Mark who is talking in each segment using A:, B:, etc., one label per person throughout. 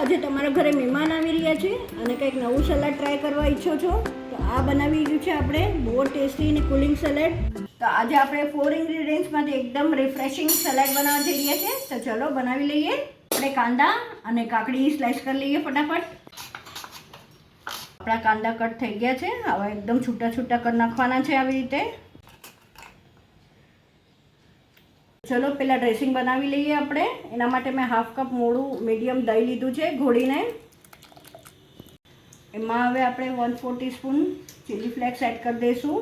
A: આજે તમારા ઘરે મહેમાન આવી રહ્યા છે અને કંઈક નવું સલાડ ટ્રાય કરવા ઈચ્છો છો તો આ બનાવી રહ્યું છે આપણે બહુ ટેસ્ટી અને કુલિંગ સલાડ. તો આજે આપણે 4 ઇન્ગ્રીડિયન્ટ્સમાંથી એકદમ રિફ્રેશિંગ સલાડ બનાવવા જઈ રહ્યા છે. તો ચલો બનાવી લઈએ. આપણે કાંદા અને કાકડી સ્લાઇસ કરી લઈએ ફટાફટ. આપણા કાંદા કટ થઈ ગયા છે. હવે એકદમ છૂટા છૂટા કરી નાખવાના છે આવી રીતે. ચલો પહેલાં ડ્રેસિંગ બનાવી લઈએ આપણે. એના માટે મેં હાફ કપ મોળું મીડિયમ દહીં લીધું છે ઘોળીને. એમાં હવે આપણે 1/4 ટીસ્પૂન ચીલી ફ્લેક્સ એડ કરી દઈશું.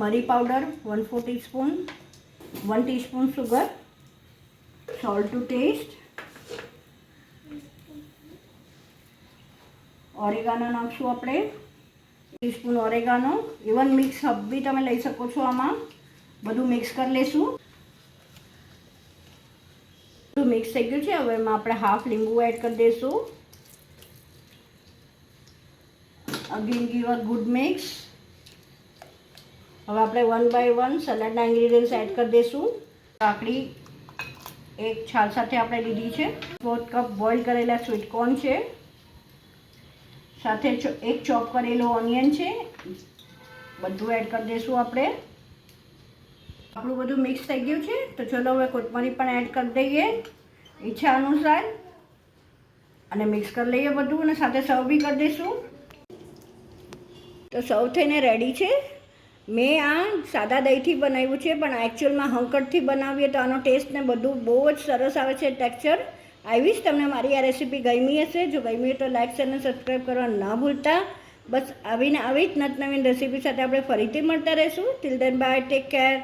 A: મરી powder 1/4 teaspoon, 1 teaspoon sugar, salt to taste, oregano નાખશું આપણે, teaspoon oregano. Even mix herb બી તમે લઈ શકો છો. આમાં બધું મિક્સ કરી લઈશું. મિક્સ થઈ ગયું છે. હવે એમાં આપણે હાફ લીંબુ એડ કરી દઈશું. Again give a good mix. હવે આપણે 1 બાય 1 સલાડના ઇન્ગ્રીડિયન્ટ્સ એડ કરી દઈશું. કાકડી એક છાલ સાથે આપણે લીધી છે. 4 કપ બોઇલ કરેલા સ્વીટ કોર્ન છે. સાથે એક ચોપ કરેલો ઓનિયન છે. બધું એડ કરી દઈશું આપણે. આપણું બધું મિક્સ થઈ ગયું છે. તો ચલો હવે કોથમરી પણ એડ કરી દઈએ ઈચ્છા અનુસાર અને મિક્સ કરી લઈએ બધું અને સાથે સર્વ બી કરી દઈશું. તો સર્વ થઈને રેડી છે. મેં આ સાદા દહીંથી બનાવ્યું છે પણ એકચ્યુઅલમાં હંકટથી બનાવીએ તો આનો ટેસ્ટ ને બધું બહુ જ સરસ આવે છે. ટેક્સચર આઈ વિશ તમને મારી આ રેસીપી ગમી હશે. જો ગમી હોય તો લાઇક શેર અને સબસ્ક્રાઈબ કરવા ના ભૂલતા. બસ આવી જ નવીન રેસીપી સાથે આપણે ફરીથી મળતા રહીશું. Till then by, take care.